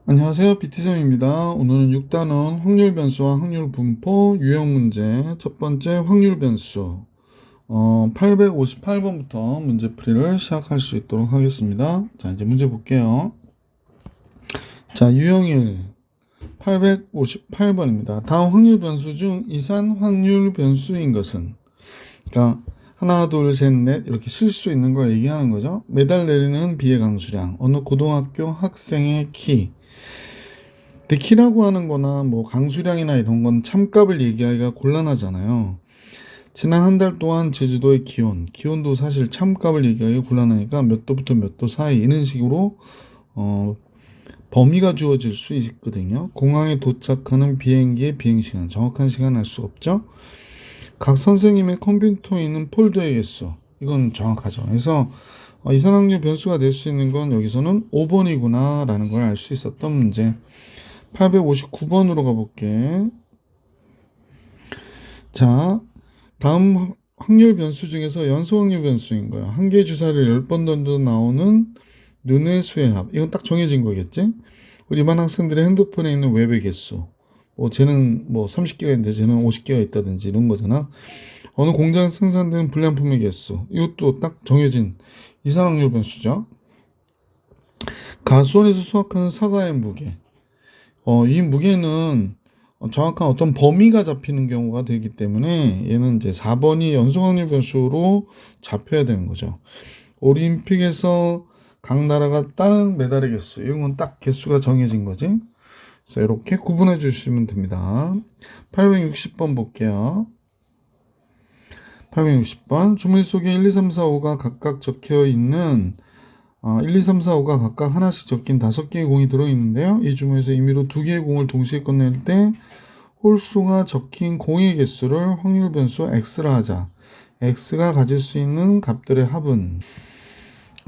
안녕하세요. BT쌤입니다. 오늘은 6단원 확률 변수와 확률 분포 유형 문제 첫 번째 확률 변수 858번부터 문제풀이를 시작할 수 있도록 하겠습니다. 자, 이제 문제 볼게요. 자, 유형 1 858번입니다. 다음 확률 변수 중 이산 확률 변수인 것은, 그러니까 하나, 둘, 셋, 넷 이렇게 쓸 수 있는 걸 얘기하는 거죠. 매달 내리는 비의 강수량, 어느 고등학교 학생의 키. 근데 키라고 하는 거나 뭐 강수량이나 이런 건 참값을 얘기하기가 곤란하잖아요. 지난 한 달 동안 제주도의 기온도 사실 참값을 얘기하기가 곤란하니까 몇 도부터 몇 도 사이 이런 식으로 범위가 주어질 수 있거든요. 공항에 도착하는 비행기의 비행시간, 정확한 시간 알 수가 없죠. 각 선생님의 컴퓨터에 있는 폴더의 개수, 이건 정확하죠. 그래서 이산확률 변수가 될 수 있는 건 여기서는 5번이구나 라는 걸 알 수 있었던 문제. 859번으로 가볼게. 자, 다음 확률 변수 중에서 연소 확률 변수인 거야. 한 개의 주사를 10번 던져 나오는 눈의 수의 합. 이건 딱 정해진 거겠지? 우리 반 학생들의 핸드폰에 있는 웹의 개수. 쟤는 30개가 있는데 쟤는 50개가 있다든지 이런 거잖아. 어느 공장에서 생산되는 불량품의 개수. 이것도 딱 정해진 이산 확률 변수죠. 가수원에서 수확하는 사과의 무게. 이 무게는 정확한 어떤 범위가 잡히는 경우가 되기 때문에 얘는 이제 4번이 연소확률 변수로 잡혀야 되는 거죠. 올림픽에서 각 나라가 딴 메달의 개수, 이런 건 딱 개수가 정해진 거지. 그래서 이렇게 구분해 주시면 됩니다. 860번 볼게요. 860번 주머니 속에 1, 2, 3, 4, 5가 각각 적혀 있는 1, 2, 3, 4, 5가 각각 하나씩 적힌 5개의 공이 들어있는데요. 이 주머니에서 임의로 2개의 공을 동시에 꺼낼 때 홀수가 적힌 공의 개수를 확률 변수 x라 하자. x가 가질 수 있는 값들의 합은,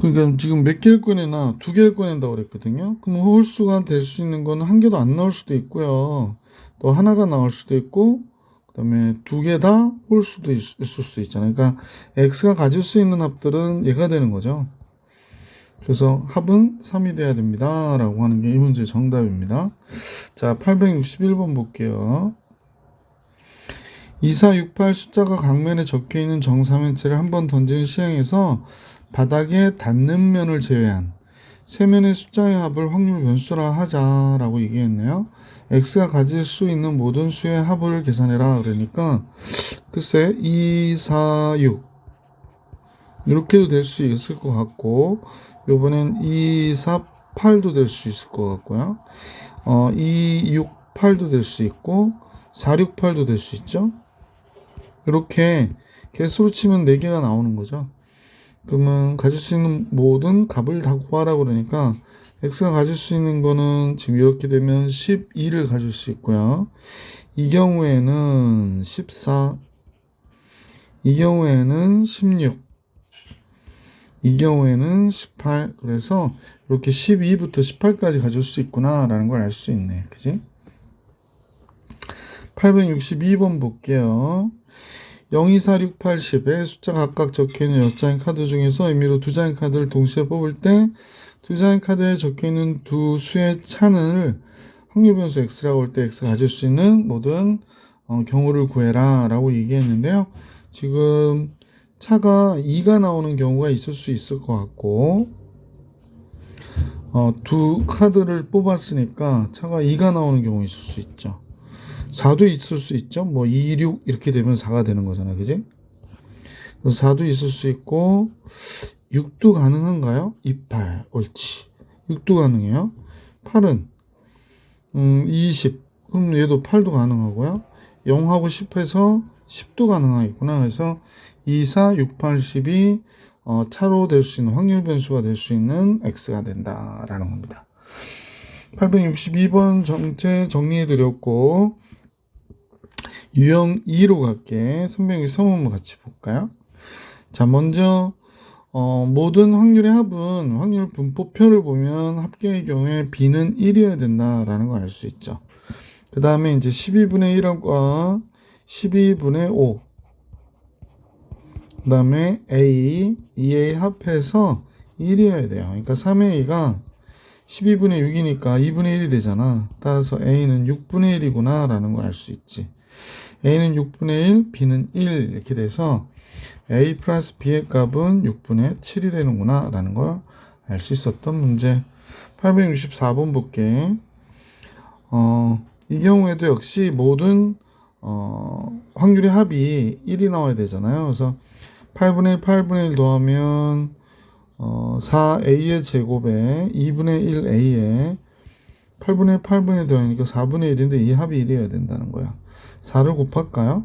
그러니까 지금 몇 개를 꺼내나 2개를 꺼낸다고 그랬거든요. 그럼 홀수가 될 수 있는 건 한 개도 안 나올 수도 있고요. 또 하나가 나올 수도 있고, 그 다음에 2개 다 홀수도 있을 수도 있잖아요. 그러니까 x가 가질 수 있는 합들은 얘가 되는 거죠. 그래서 합은 3이 돼야 됩니다 라고 하는 게 이 문제의 정답입니다. 자, 861번 볼게요. 2468 숫자가 각면에 적혀있는 정사면체를 한번 던지는 시행에서 바닥에 닿는 면을 제외한 세 면의 숫자의 합을 확률 변수라 하자라고 얘기했네요. x가 가질 수 있는 모든 수의 합을 계산해라. 그러니까 글쎄 2, 4, 6 이렇게도 될 수 있을 것 같고, 요번엔 2, 4, 8도 될 수 있을 것 같고요. 2, 6, 8도 될 수 있고 4, 6, 8도 될 수 있죠. 이렇게 개수로 치면 4개가 나오는 거죠. 그러면 가질 수 있는 모든 값을 다 구하라 그러니까 x가 가질 수 있는 거는 지금 이렇게 되면 12를 가질 수 있고요. 이 경우에는 14, 이 경우에는 16, 이 경우에는 18. 그래서 이렇게 12부터 18까지 가질 수 있구나 라는 걸 알 수 있네. 그지? 862번 볼게요. 0, 2, 4, 6, 8, 10에 숫자 각각 적혀있는 6장의 카드 중에서 임의로 2장의 카드를 동시에 뽑을 때 2장의 카드에 적혀있는 두 수의 차를 확률 변수 x라고 할 때 x가 가질 수 있는 모든 경우를 구해라 라고 얘기했는데요. 지금 차가 2가 나오는 경우가 있을 수 있을 것 같고, 두 카드를 뽑았으니까 차가 2가 나오는 경우 있을 수 있죠. 4도 있을 수 있죠. 2, 6 이렇게 되면 4가 되는 거잖아. 그지? 4도 있을 수 있고 6도 가능한가요? 2, 8. 옳지. 6도 가능해요. 8은 20. 그럼 얘도 8도 가능하고요. 0하고 10해서 10도 가능하겠구나. 그래서 2, 4, 6, 8, 10이 차로 될 수 있는 확률 변수가 될 수 있는 x가 된다라는 겁니다. 862번 전체 정리해 드렸고, 유형 2로 갈게. 363번 같이 볼까요? 자, 먼저 모든 확률의 합은 확률 분포표를 보면 합계의 경우에 b는 1이어야 된다라는 걸 알 수 있죠. 그 다음에 이제 12분의 1과 12분의 5, 그 다음에 a, 2a 합해서 1이어야 돼요. 그러니까 3a가 12분의 6이니까 2분의 1이 되잖아. 따라서 A는 6분의 1이구나 라는 걸 알 수 있지. A는 6분의 1, B는 1 이렇게 돼서 A 플러스 B의 값은 6분의 7이 되는구나 라는 걸 알 수 있었던 문제. 864번 볼게. 이 경우에도 역시 모든 확률의 합이 1이 나와야 되잖아요. 그래서 8분의 1, 8분의 1 더하면 4a의 제곱에 2분의 1a에 8분의 8분의 1 더하니까 4분의 1인데 이 합이 1이어야 된다는 거야. 4를 곱할까요?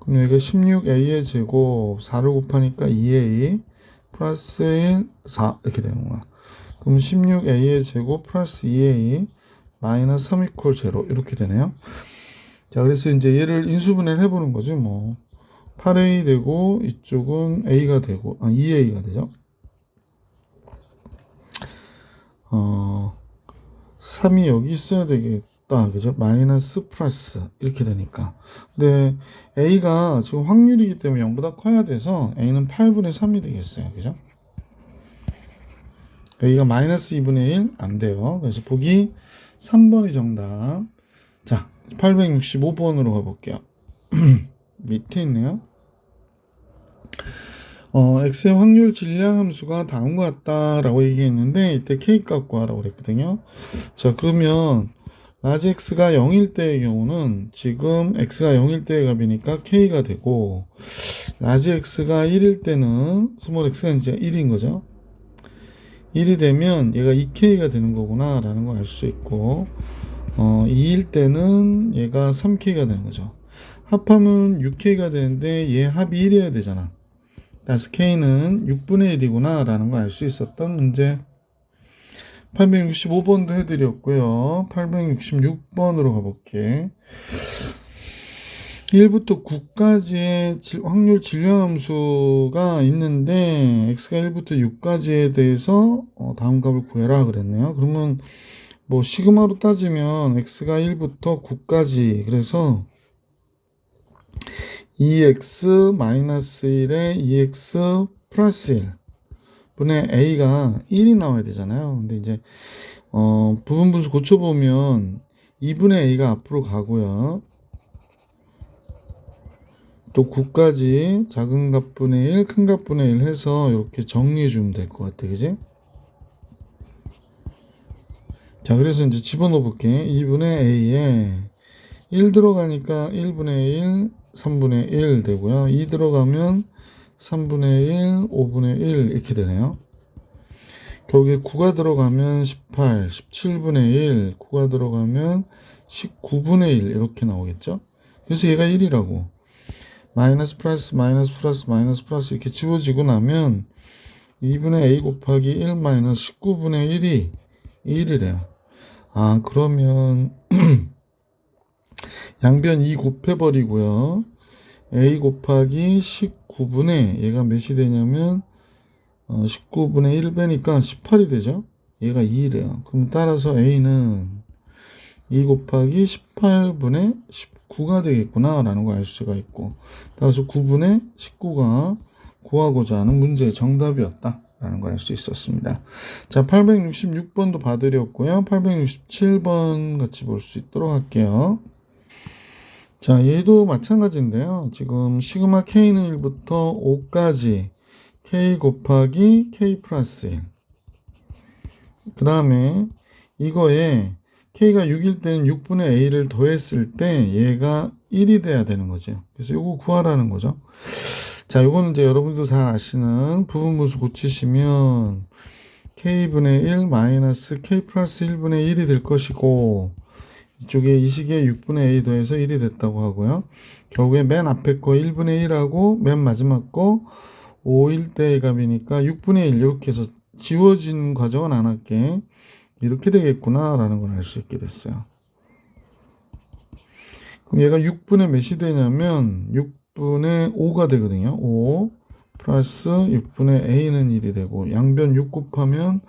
그럼 여기가 16a의 제곱 4를 곱하니까 2a 플러스 1, 4 이렇게 되는 거야. 그럼 16a의 제곱 플러스 2a 마이너스 3 이퀄 0 이렇게 되네요. 자, 그래서 이제 얘를 인수분해를 해보는 거지 뭐. 8a 되고 이쪽은 a가 되고 2a가 되죠. 3이 여기 있어야 되겠다. 그죠? 마이너스 플러스 이렇게 되니까. 근데 a가 지금 확률이기 때문에 0보다 커야 돼서 a는 8분의 3이 되겠어요. 그죠? a가 마이너스 2분의 1 안 돼요. 그래서 보기 3번이 정답. 자, 865번으로 가볼게요. 밑에 있네요. x의 확률 질량 함수가 다음과 같다라고 얘기했는데 이때 k 값 구하라고 그랬거든요. 자, 그러면 라지 x가 0일 때의 경우는 지금 x가 0일 때의 값이니까 k가 되고 라지 x가 1일 때는 스몰 x가 이제 1인 거죠. 1이 되면 얘가 2k가 되는 거구나 라는 걸 알 수 있고 2일 때는 얘가 3k가 되는 거죠. 합하면 6k가 되는데 얘 합이 1이어야 되잖아. 그래서 k는 6분의 1이구나 라는 걸 알 수 있었던 문제. 865번도 해드렸고요. 866번으로 가볼게. 1부터 9까지의 확률 질량함수가 있는데 x가 1부터 6까지에 대해서 다음 값을 구해라 그랬네요. 그러면 뭐 시그마로 따지면 x가 1부터 9까지 그래서 2x-1에 2x 플러스 1 분의 a가 1이 나와야 되잖아요. 근데 이제 부분분수 고쳐보면 2분의 a가 앞으로 가고요. 또 9까지 작은 값분의 1, 큰 값분의 1 해서 이렇게 정리해 주면 될 것 같아. 그지? 자, 그래서 이제 집어넣어 볼게. 2분의 a에 1 들어가니까 1분의 1, 3분의 1 되고요. 2 들어가면 3분의 1, 5분의 1 이렇게 되네요. 결국에 9가 들어가면 18, 17분의 1, 9가 들어가면 19분의 1 이렇게 나오겠죠. 그래서 얘가 1이라고. 마이너스 플러스 마이너스 플러스 마이너스 플러스 이렇게 지워지고 나면 2분의 a 곱하기 1 마이너스 19분의 1이 1이래요. 아, 그러면 양변 2 곱해버리고요. a 곱하기 19분의 얘가 몇이 되냐면 19분의 1 빼니까 18이 되죠. 얘가 2래요. 그럼 따라서 a는 2 곱하기 18분의 19가 되겠구나 라는 걸 알 수가 있고 따라서 9분의 19가 구하고자 하는 문제의 정답이었다 라는 걸 알 수 있었습니다. 자, 866번도 봐드렸고요. 867번 같이 볼 수 있도록 할게요. 자, 얘도 마찬가지인데요. 지금 시그마 k는 1부터 5까지 k 곱하기 k 플러스 1. 그 다음에 이거에 k가 6일 때는 6분의 a를 더했을 때 얘가 1이 돼야 되는 거죠. 그래서 이거 구하라는 거죠. 자, 요거는 이제 여러분도 잘 아시는 부분분수 고치시면 k분의 1 마이너스 k 플러스 1분의 1이 될 것이고 이쪽에 이 식에 6분의 a 더해서 1이 됐다고 하고요. 결국에 맨 앞에 거 1분의 1하고 맨 마지막 거 5일 때의 값이니까 6분의 1 이렇게 해서 지워진 과정은 안 할게. 이렇게 되겠구나 라는 걸 알 수 있게 됐어요. 그럼 얘가 6분의 몇이 되냐면 6분의 5가 되거든요. 5 플러스 6분의 a는 1이 되고 양변 6 곱하면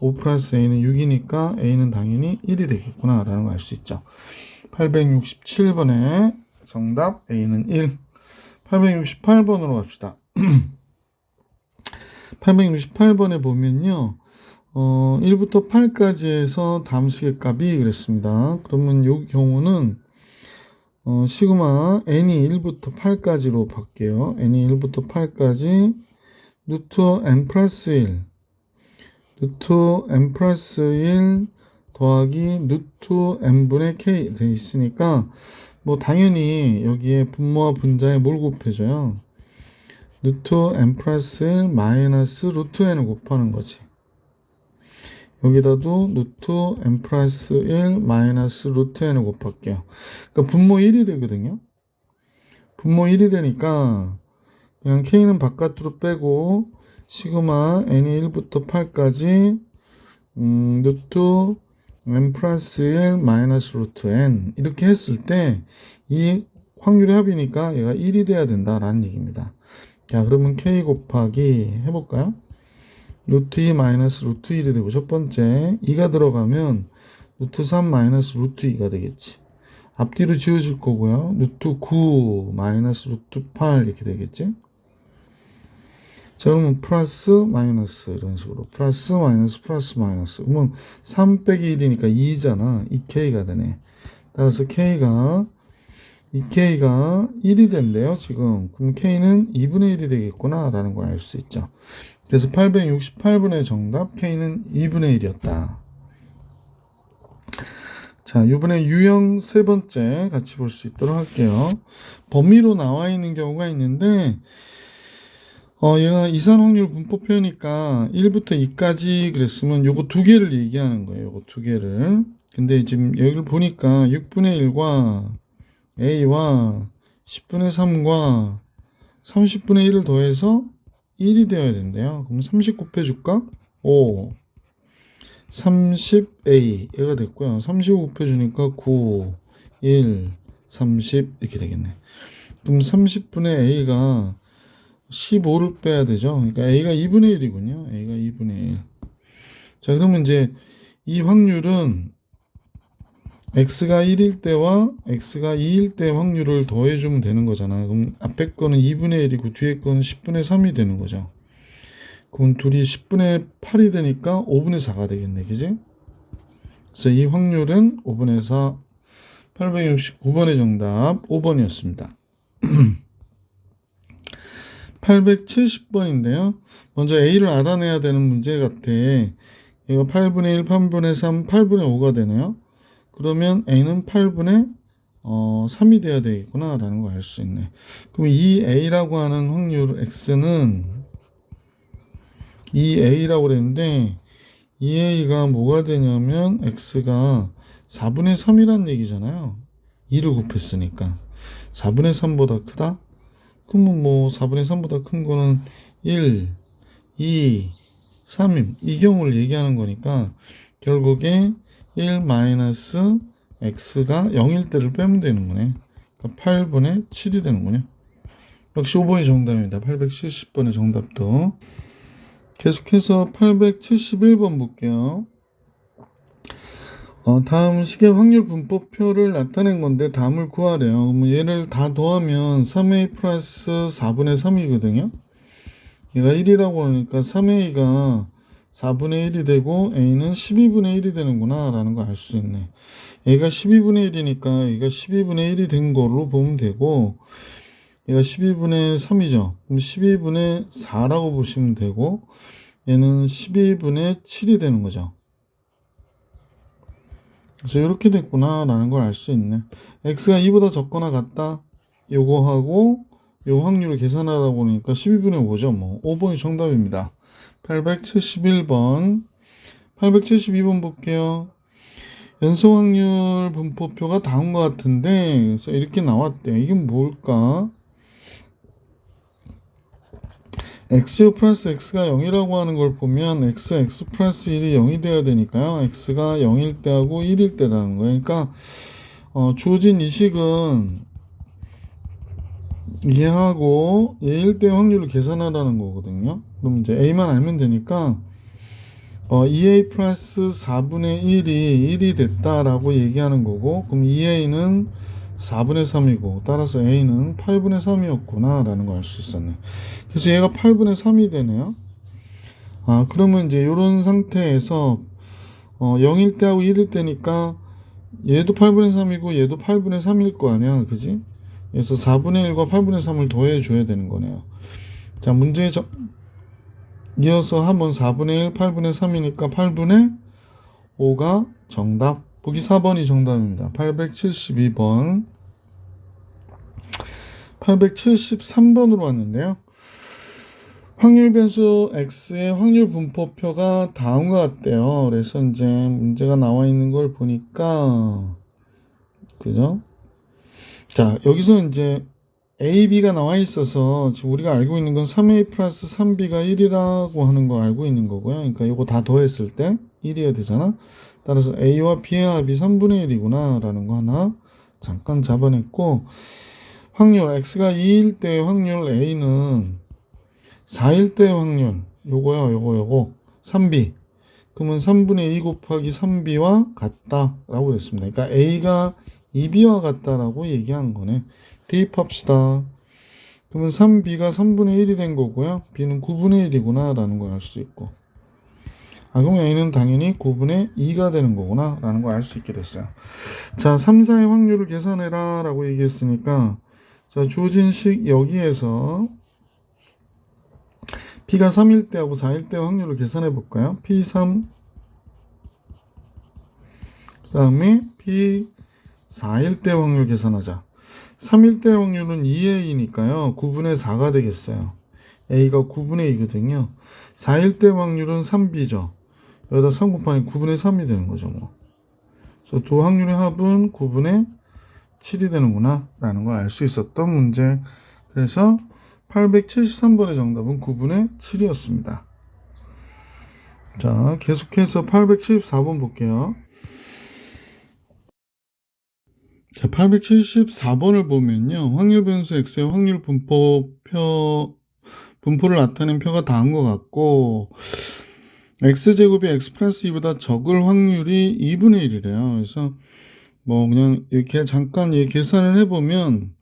5 플러스 a는 6이니까 a는 당연히 1이 되겠구나 라는 걸 알 수 있죠. 867번에 정답 a는 1. 868번으로 갑시다. 868번에 보면요. 1부터 8까지 해서 다음 식의 값이 그랬습니다. 그러면 이 경우는 시그마 n이 1부터 8까지로 바뀌어요. n이 1부터 8까지 루트 n 플러스 1 루트 n 플러스 1 더하기 루트 n분의 k 돼 있으니까 뭐 당연히 여기에 분모와 분자에 뭘 곱해줘요? 루트 n 플러스 1 마이너스 루트 n을 곱하는 거지. 여기다도 루트 n 플러스 1 마이너스 루트 n을 곱할게요. 그러니까 분모 1이 되거든요. 분모 1이 되니까 그냥 k는 바깥으로 빼고 시그마 n이 1부터 8까지 루트 n 플러스 1 마이너스 루트 n 이렇게 했을 때 이 확률의 합이니까 얘가 1이 돼야 된다라는 얘기입니다. 자, 그러면 k 곱하기 해볼까요? 루트 2 마이너스 루트 1이 되고 첫 번째 2가 들어가면 루트 3 마이너스 루트 2가 되겠지. 앞뒤로 지워질 거고요. 루트 9 마이너스 루트 8 이렇게 되겠지. 자, 그러면 플러스 마이너스 이런 식으로 플러스 마이너스 플러스 마이너스 그러면 3 빼기 1이니까 2잖아. 2k가 되네. 따라서 k가 1이 된대요 지금. 그럼 k는 2분의 1이 되겠구나 라는 걸 알 수 있죠. 그래서 868분의 정답 k는 2분의 1이었다. 자, 이번에 유형 세 번째 같이 볼 수 있도록 할게요. 범위로 나와 있는 경우가 있는데 얘가 이산 확률 분포표니까 1부터 2까지 그랬으면 요거 두 개를 얘기하는 거예요. 요거 두 개를. 근데 지금 여기를 보니까 6분의 1과 a와 10분의 3과 30분의 1을 더해서 1이 되어야 된대요. 그럼 30 곱해줄까? 5 30a 얘가 됐고요. 35 곱해주니까 9 1 30 이렇게 되겠네. 그럼 30분의 a가 15를 빼야 되죠. 그러니까 a가 2분의 1이군요. a가 2분의 1. 자, 그러면 이제 이 확률은 x가 1일 때와 x가 2일 때 확률을 더해주면 되는 거잖아. 그럼 앞에 거는 2분의 1이고 뒤에 거는 10분의 3이 되는 거죠. 그럼 둘이 10분의 8이 되니까 5분의 4가 되겠네. 그지? 그래서 이 확률은 5분의 4 869번의 정답 5번이었습니다. 870번인데요. 먼저 A를 알아내야 되는 문제 같아. 얘가 8분의 1, 8분의 3, 8분의 5가 되네요. 그러면 A는 8분의 3이 돼야 되겠구나 라는 걸 알 수 있네. 그럼 이 A라고 하는 확률 X는 이 A라고 그랬는데 이 A가 뭐가 되냐면 X가 4분의 3이란 얘기잖아요. 2를 곱했으니까 4분의 3보다 크다? 그러면 뭐 4분의 3보다 큰 거는 1, 2, 3임. 이 경우를 얘기하는 거니까 결국에 1 마이너스 x가 0일 때를 빼면 되는 거네. 그러니까 8분의 7이 되는 거네. 역시 5번이 정답입니다. 870번의 정답도. 계속해서 871번 볼게요. 다음 식의 확률 분포표를 나타낸 건데 다음을 구하래요. 그러면 얘를 다 더하면 3a 플러스 4분의 3이거든요. 얘가 1이라고 하니까 3a가 4분의 1이 되고 a는 12분의 1이 되는구나 라는 걸 알 수 있네. 얘가 12분의 1이니까 얘가 12분의 1이 된 걸로 보면 되고 얘가 12분의 3이죠. 그럼 12분의 4라고 보시면 되고 얘는 12분의 7이 되는 거죠. 그래서 이렇게 됐구나 라는 걸 알 수 있네. x가 2보다 적거나 같다. 요거하고 요 확률을 계산하다 보니까 12분의 5죠. 뭐 5번이 정답입니다. 871번 872번 볼게요. 연소 확률 분포표가 다음과 같은데 그래서 이렇게 나왔대요. 이게 뭘까? x 플러스 x가 0이라고 하는 걸 보면 x 플러스 1이 0이 돼야 되니까요. x가 0일 때하고 1일 때라는 거예요. 그러니까 주어진 이 식은 이해하고 얘일 때 확률을 계산하라는 거거든요. 그럼 이제 a만 알면 되니까 2a 플러스 4분의 1이 됐다라고 얘기하는 거고 그럼 2a는 4분의 3이고 따라서 a는 8분의 3이었구나 라는 걸 알 수 있었네. 그래서 얘가 8분의 3이 되네요. 그러면 이제 이런 상태에서 0일 때하고 1일 때니까 얘도 8분의 3이고 얘도 8분의 3일 거 아니야, 그지? 그래서 4분의 1과 8분의 3을 더해줘야 되는 거네요. 자, 이어서 한번 4분의 1, 8분의 3이니까 8분의 5가 정답. 보기 4번이 정답입니다. 872번. 873번으로 왔는데요. 확률 변수 x의 확률 분포표가 다음과 같대요. 그래서 이제 문제가 나와 있는 걸 보니까, 그죠? 자, 여기서 이제 A, B가 나와 있어서 지금 우리가 알고 있는 건 3A 플러스 3B가 1이라고 하는 거 알고 있는 거고요. 그러니까 이거 다 더했을 때 1이어야 되잖아. 따라서 A와 B의 합이 3분의 1이구나 라는 거 하나 잠깐 잡아냈고, 확률 x가 2일 때 확률 A는 4일 때 확률 요거요, 요거 3B. 그러면 3분의 2 곱하기 3B와 같다라고 그랬습니다. 그러니까 A가 2B와 같다라고 얘기한 거네. 대입합시다. 그러면 3B가 3분의 1이 된 거고요. B는 9분의 1이구나 라는 걸 알 수 있고, 그럼 A는 당연히 9분의 2가 되는 거구나 라는 걸 알 수 있게 됐어요. 자, 3, 4의 확률을 계산해라 라고 얘기했으니까, 자, 주어진 식 여기에서 P가 3일 때하고 4일 때 확률을 계산해 볼까요? P3, 그 다음에 P 4일 때 확률 계산하자. 3일 때 확률은 2A니까요. 9분의 4가 되겠어요. A가 9분의 2거든요. 4일 때 확률은 3B죠. 여기다 3 곱하니 9분의 3이 되는 거죠. 뭐. 그래서 두 확률의 합은 9분의 7이 되는구나 라는 걸 알 수 있었던 문제. 그래서 873번의 정답은 9분의 7이었습니다. 자, 계속해서 874번 볼게요. 자, 874번을 보면요. 확률 변수 x의 확률 분포를 나타낸 표가 다한 것 같고, x제곱이 x 플러스 2보다 적을 확률이 2분의 1이래요. 그래서 뭐 그냥 이렇게 잠깐 계산을 해보면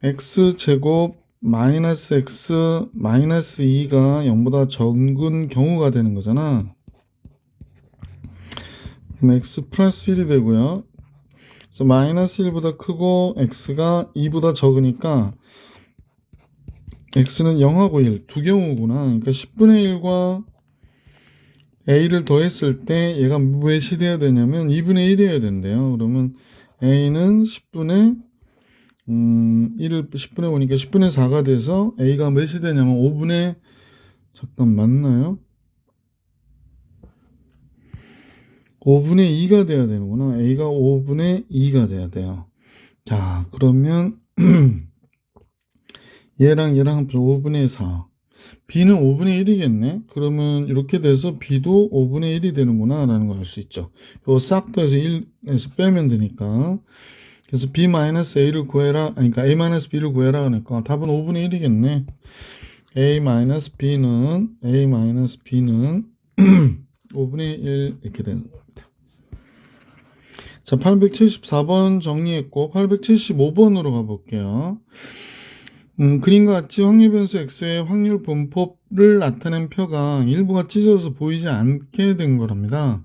x제곱 마이너스 x 마이너스 2가 0보다 적은 경우가 되는 거잖아. 그럼 x 플러스 1이 되고요. 그래서 마이너스 1보다 크고 x가 2보다 적으니까 x는 0하고 1 두 경우구나. 그러니까 10분의 1과 a를 더했을 때 얘가 몇이 돼야 되냐면 2분의 1이어야 된대요. 그러면 a는 10분의 1을 10분의 5니까 10분의 4가 돼서 a가 몇이 되냐면 5분의 잠깐 맞나요? 5분의 2가 돼야 되는구나. a가 5분의 2가 돼야 돼요. 자, 그러면 얘랑 합쳐 5분의 4. b는 5분의 1이겠네. 그러면 이렇게 돼서 b도 5분의 1이 되는구나 라는 걸 알 수 있죠. 이거 싹 더해서 1에서 빼면 되니까. 그래서 b-a를 구해라. 그러니까 a-b를 구해라 하니까 답은 5분의 1이겠네. a-b는 5분의 1 이렇게 되는 겁니다. 자, 874번 정리했고 875번으로 가볼게요. 그림과 같이 확률 변수 x의 확률 분포를 나타낸 표가 일부가 찢어져서 보이지 않게 된 거랍니다.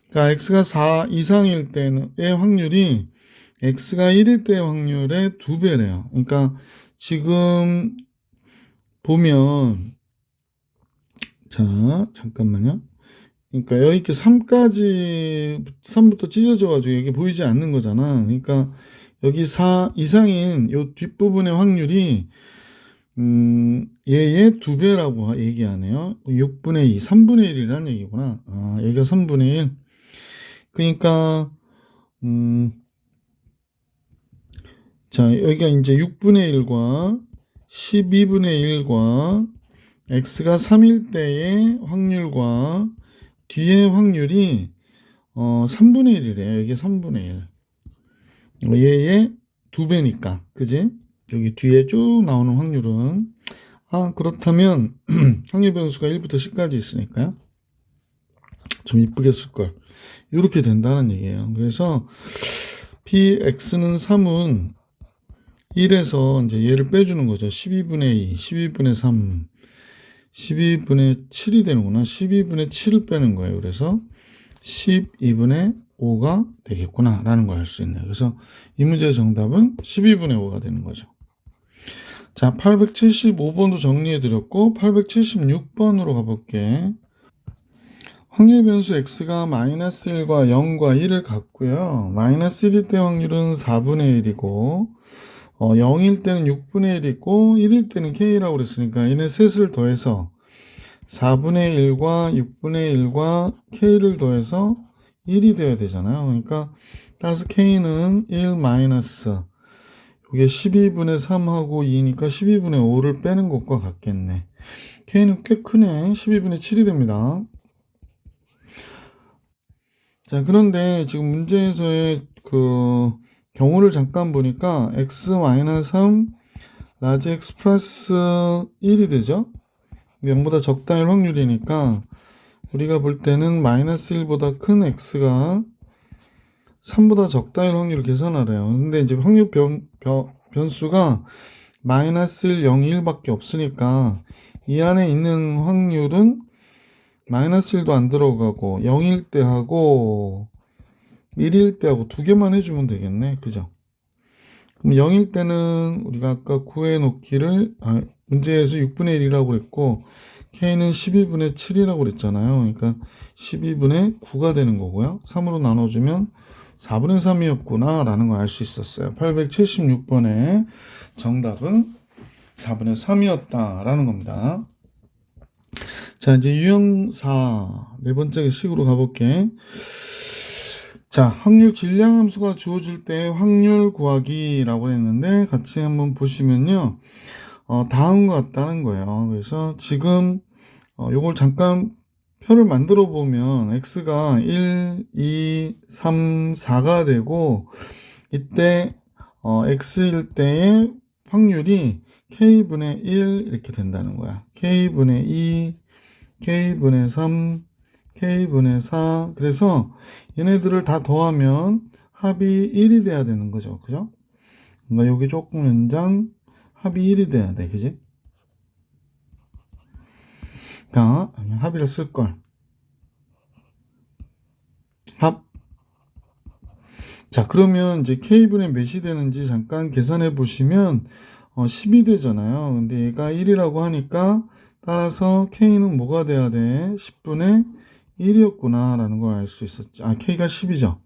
그러니까 x가 4 이상일 때의 확률이 x가 1일 때의 확률의 2배래요. 그러니까 지금 보면, 자, 잠깐만요. 그러니까 여기 이렇게 3부터 찢어져가지고 여기 보이지 않는 거잖아. 그러니까 여기 4 이상인 요 뒷부분의 확률이 얘의 2배라고 얘기하네요. 6분의 2, 3분의 1이라는 얘기구나. 여기가 3분의 1. 그러니까 자, 여기가 이제 6분의 1과 12분의 1과 x가 3일 때의 확률과 뒤의 확률이 3분의 1이래요. 이게 3분의 1. 얘의 2배니까. 그지? 여기 뒤에 쭉 나오는 확률은 그렇다면 확률 변수가 1부터 10까지 있으니까요. 좀 이쁘게 쓸걸. 이렇게 된다는 얘기예요. 그래서 px는 3은 1에서 이제 얘를 빼주는 거죠. 12분의 2, 12분의 3, 12분의 7이 되는구나. 12분의 7을 빼는 거예요. 그래서 12분의 5가 되겠구나 라는 걸 알 수 있네요. 그래서 이 문제의 정답은 12분의 5가 되는 거죠. 자, 875번도 정리해 드렸고 876번으로 가볼게. 확률 변수 x가 마이너스 1과 0과 1을 갖고요. 마이너스 1일 때 확률은 4분의 1이고 0일 때는 6분의 1이고 1일 때는 k라고 그랬으니까 얘네 셋을 더해서 4분의 1과 6분의 1과 k를 더해서 1이 되어야 되잖아요. 그러니까 따라서 k는 1 마이너스 이게 12분의 3하고 2니까 12분의 5를 빼는 것과 같겠네. k는 꽤 크네. 12분의 7이 됩니다. 자, 그런데 지금 문제에서의 그 경우를 잠깐 보니까 x-3 라지 x 플러스 1이 되죠. 0보다 적다일 확률이니까 우리가 볼 때는 마이너스 1보다 큰 x가 3보다 적다일 확률을 계산하래요. 근데 이제 확률 변수가 마이너스 1, 0, 1밖에 없으니까 이 안에 있는 확률은 마이너스 1도 안 들어가고 0일 때 하고 1일 때 하고 두 개만 해주면 되겠네. 그죠? 그럼 0일 때는 우리가 아까 구해놓기를 문제에서 6분의 1이라고 그랬고 k는 12분의 7이라고 그랬잖아요. 그러니까 12분의 9가 되는 거고요. 3으로 나눠주면 4분의 3이었구나 라는 걸 알 수 있었어요. 876번의 정답은 4분의 3이었다 라는 겁니다. 자, 이제 유형4 네 번째 식으로 가볼게. 자, 확률 질량 함수가 주어질 때 확률 구하기라고 했는데 같이 한번 보시면요. 다음과 같다는 거예요. 그래서 지금 요걸 잠깐 표를 만들어 보면 x가 1, 2, 3, 4가 되고 이때 x일 때의 확률이 k분의 1 이렇게 된다는 거야. k분의 2, k분의 3, k분의 4. 그래서 얘네들을 다 더하면 합이 1이 돼야 되는 거죠. 그죠? 그러니까 여기 조금 연장 합이 1이 돼야 돼. 그지? 자, 합의를 쓸걸. 합. 자, 그러면 이제 k분의 몇이 되는지 잠깐 계산해 보시면 10이 되잖아요. 근데 얘가 1이라고 하니까 따라서 k는 뭐가 돼야 돼? 10분의 1이었구나 라는 걸 알 수 있었죠. k가 10이죠.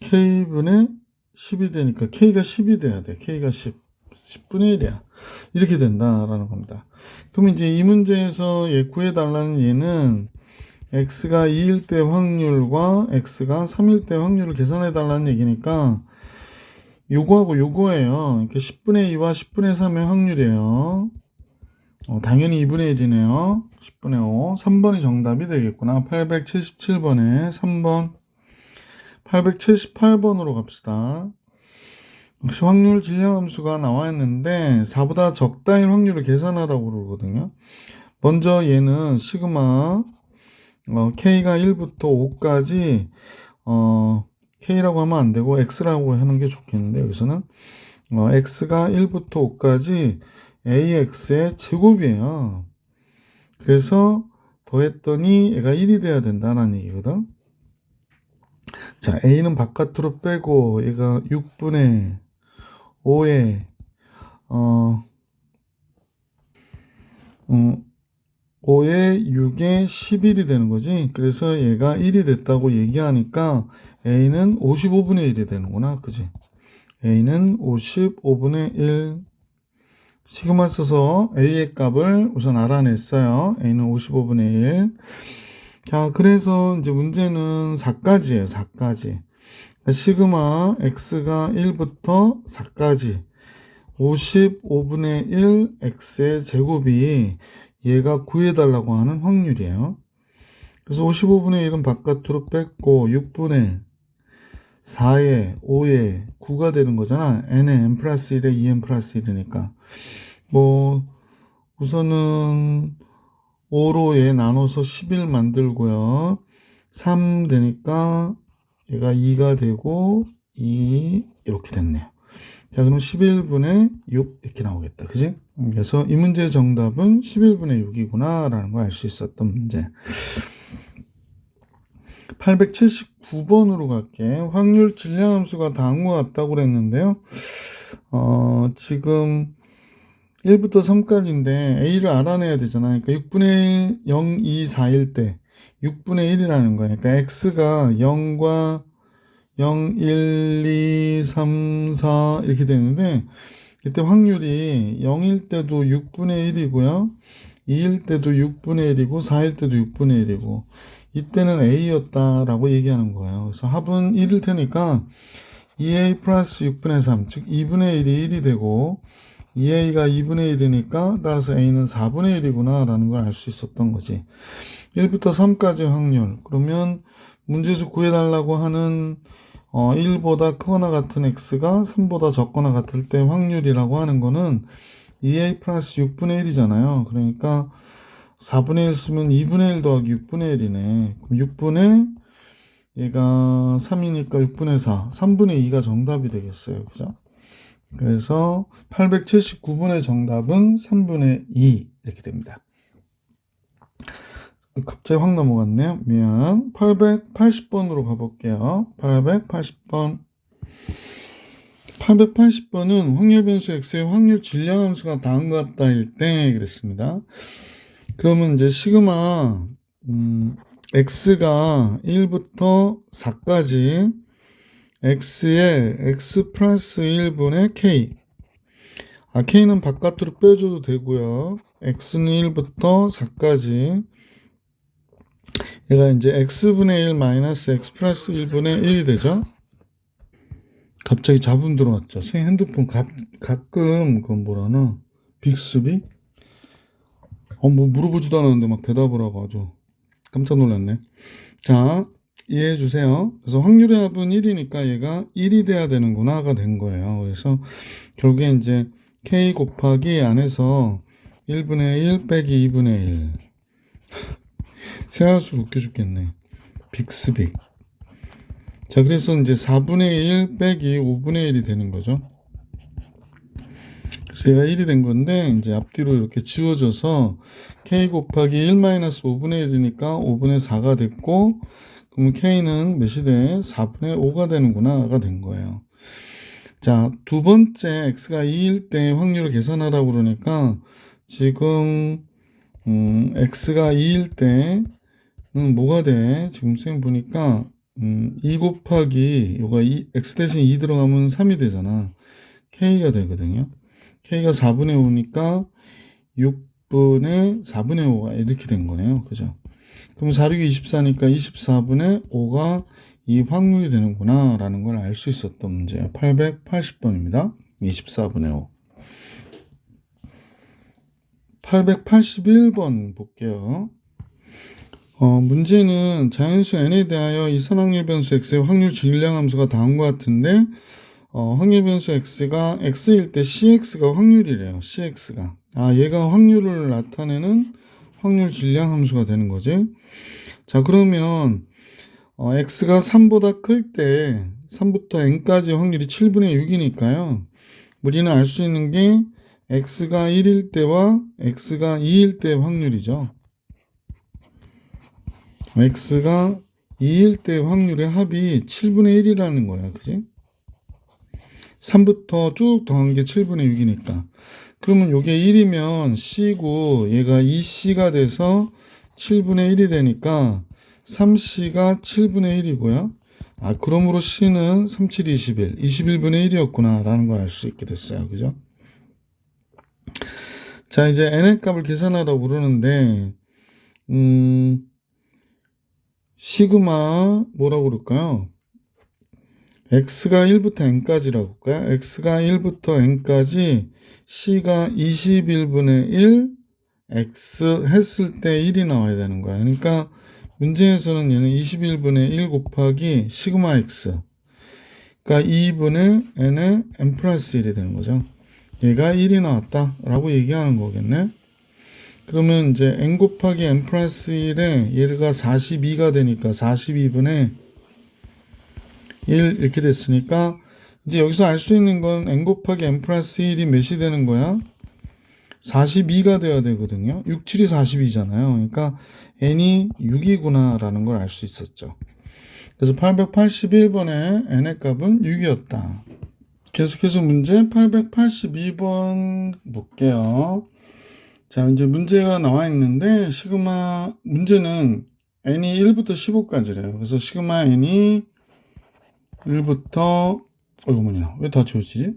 k분의 10이 되니까 k가 10이 돼야 돼. k가 10분의 1이야. 이렇게 된다라는 겁니다. 그럼 이제 이 문제에서 얘 구해달라는 얘는 x가 2일 때 확률과 x가 3일 때 확률을 계산해달라는 얘기니까 요거하고 요거예요. 이렇게 10분의 2와 10분의 3의 확률이에요. 당연히 2분의 1이네요. 10분의 5. 3번이 정답이 되겠구나. 877번에 3번. 878번으로 갑시다. 역시 확률 질량 함수가 나와 있는데 4보다 적다인 확률을 계산하라고 그러거든요. 먼저 얘는 시그마 k가 1부터 5까지 k라고 하면 안 되고 x라고 하는 게 좋겠는데 여기서는 x가 1부터 5까지 ax의 제곱이에요. 그래서 더했더니 얘가 1이 돼야 된다는 얘기거든. 자, a는 바깥으로 빼고 얘가 6분의 5에 5에 6에 11이 되는 거지. 그래서 얘가 1이 됐다고 얘기하니까 a는 55분의 1이 되는구나. 그지? a는 55분의 1. 시그마 써서 a의 값을 우선 알아냈어요. a는 55분의 1. 자, 그래서 이제 문제는 4까지예요. 4까지. 시그마 x가 1부터 4까지 55분의 1 x의 제곱이 얘가 구해달라고 하는 확률이에요. 그래서 55분의 1은 바깥으로 뺐고 6분의 4에 5에 9가 되는 거잖아. n에 n 플러스 1에 2n 플러스 1이니까 뭐 우선은 5로 얘 나눠서 11 만들고요. 3 되니까 얘가 2가 되고 2 이렇게 됐네요. 자, 그럼 11분의 6 이렇게 나오겠다. 그지? 그래서 이 문제의 정답은 11분의 6이구나 라는 걸 알 수 있었던 문제. 879번으로 갈게. 확률 질량함수가 다음과 같다고 그랬는데요. 지금 1부터 3까지인데 A를 알아내야 되잖아요. 그러니까 6분의 1, 0, 2, 4일 때 6분의 1이라는 거예요. 그러니까 X가 0과 0, 1, 2, 3, 4 이렇게 되는데 이때 확률이 0일 때도 6분의 1이고요. 2일 때도 6분의 1이고 4일 때도 6분의 1이고 이때는 A였다라고 얘기하는 거예요. 그래서 합은 1일 테니까 2A 플러스 6분의 3, 즉 2분의 1이 1이 되고 2A가 2분의 1이니까 따라서 A는 4분의 1이구나 라는 걸 알 수 있었던 거지. 1부터 3까지 확률. 그러면 문제에서 구해달라고 하는 1보다 크거나 같은 X가 3보다 적거나 같을 때 확률이라고 하는 거는 2A 플러스 6분의 1이잖아요. 그러니까 4분의 1 쓰면 2분의 1 더하기 6분의 1이네. 그럼 6분의 얘가 3이니까 6분의 4, 3분의 2가 정답이 되겠어요. 그죠? 그래서 879번의 정답은 3분의 2 이렇게 됩니다. 갑자기 확 넘어갔네요. 미안. 880번으로 가볼게요. 880번. 880번은 확률 변수 x의 확률 질량함수가 다음과 같다일 때 그랬습니다. 그러면 이제 시그마 x가 1부터 4까지 x의 x 플러스 1분의 k. k는 바깥으로 빼줘도 되고요. x는 1부터 4까지 얘가 이제 x분의 1 마이너스 x 플러스 1분의 1이 되죠. 갑자기 잡음 들어왔죠. 새 핸드폰 가끔 그건 뭐라나 빅스비? 뭐 물어보지도 않았는데 막 대답을 하고 아주 깜짝 놀랐네. 자, 이해해 주세요. 그래서 확률의 합은 1이니까 얘가 1이 돼야 되는구나가 된 거예요. 그래서 결국에 이제 k 곱하기 안에서 1분의 1 빼기 2분의 1. 세할수록 웃겨 죽겠네. 빅스빅. 자, 그래서 이제 4분의 1 빼기 5분의 1이 되는 거죠. 그래서 얘가 1이 된 건데, 이제 앞뒤로 이렇게 지워져서 k 곱하기 1 마이너스 5분의 1이니까 5분의 4가 됐고, 그러면 k는 몇이 돼? 4분의 5가 되는구나가 된 거예요. 자, 두 번째 x가 2일 때 확률을 계산하라고 그러니까, 지금, x가 2일 때는 뭐가 돼? 지금 쌤 보니까, 2 곱하기 요가 x 대신 2 들어가면 3이 되잖아. k가 되거든요. k가 4분의 5니까 6분의 4분의 5가 이렇게 된 거네요. 그죠? 그럼 4, 6이 24니까 24분의 5가 이 확률이 되는구나 라는 걸 알 수 있었던 문제예요. 880번입니다. 24분의 5. 881번 볼게요. 문제는 자연수 n에 대하여 이선확률 변수 x의 확률 질량함수가 다음과 같은데 확률 변수 x가 x일 때 cx가 확률이래요. cx가. 얘가 확률을 나타내는 확률 질량함수가 되는 거지. 자, 그러면 x가 3보다 클 때 3부터 n까지 확률이 7분의 6이니까요. 우리는 알 수 있는 게 x가 1일 때와 x가 2일 때 확률이죠. x가 2일 때 확률의 합이 7분의 1이라는 거야. 그지? 3부터 쭉 더한 게 7분의 6이니까. 그러면 요게 1이면 c고 얘가 2c가 돼서 7분의 1이 되니까 3c가 7분의 1이고요. 그러므로 c는 3, 7, 21, 21분의 1이었구나 라는 걸 알 수 있게 됐어요. 그죠? 자, 이제 n의 값을 계산하라고 그러는데 시그마 뭐라고 그럴까요? x가 1부터 n까지라고 할까요? x가 1부터 n까지 c가 21분의 1 x 했을 때 1이 나와야 되는 거야. 그러니까 문제에서는 얘는 21분의 1 곱하기 시그마 x 그러니까 2분의 n의 n 플러스 1이 되는 거죠. 얘가 1이 나왔다 라고 얘기하는 거겠네. 그러면 이제 n 곱하기 n 플러스 1에 얘가 42가 되니까 42분의 1 이렇게 됐으니까 이제 여기서 알 수 있는 건 n 곱하기 n 플러스 1이 몇이 되는 거야? 42가 돼야 되거든요. 6, 7이 42잖아요. 그러니까 n이 6이구나 라는 걸 알 수 있었죠. 그래서 881번에 n의 값은 6이었다. 계속해서 문제 882번 볼게요. 자, 이제 문제가 나와 있는데 시그마 문제는 n이 1부터 15까지래요. 그래서 시그마 n이 1부터 뭐냐 왜 다 지워지지?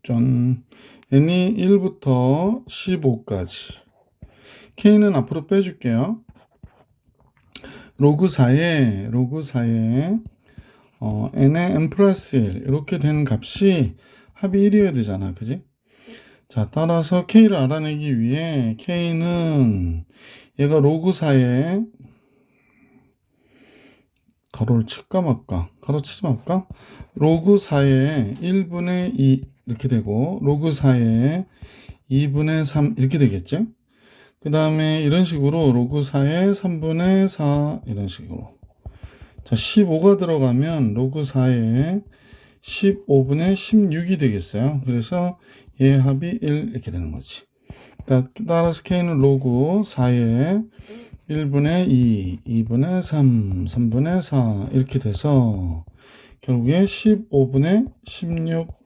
전 n이 1부터 15까지 k는 앞으로 빼줄게요. 로그 4에 n의 n 플러스 1 이렇게 되는 값이 합이 1이어야 되잖아, 그지? 자, 따라서 k를 알아내기 위해 k는 얘가 로그 4에 가로를 칠까 말까? 가로 치지 말까? 로그 4에 1분의 2 이렇게 되고 로그 4에 2분의 3 이렇게 되겠지? 그 다음에 이런 식으로 로그 4에 3분의 4 이런 식으로. 자, 15가 들어가면 로그 4에 15분의 16이 되겠어요. 그래서 얘 합이 1 이렇게 되는 거지. 따라서 k는 로그 4에 1분의 2, 2분의 3, 3분의 4 이렇게 돼서 결국에 15분의 16.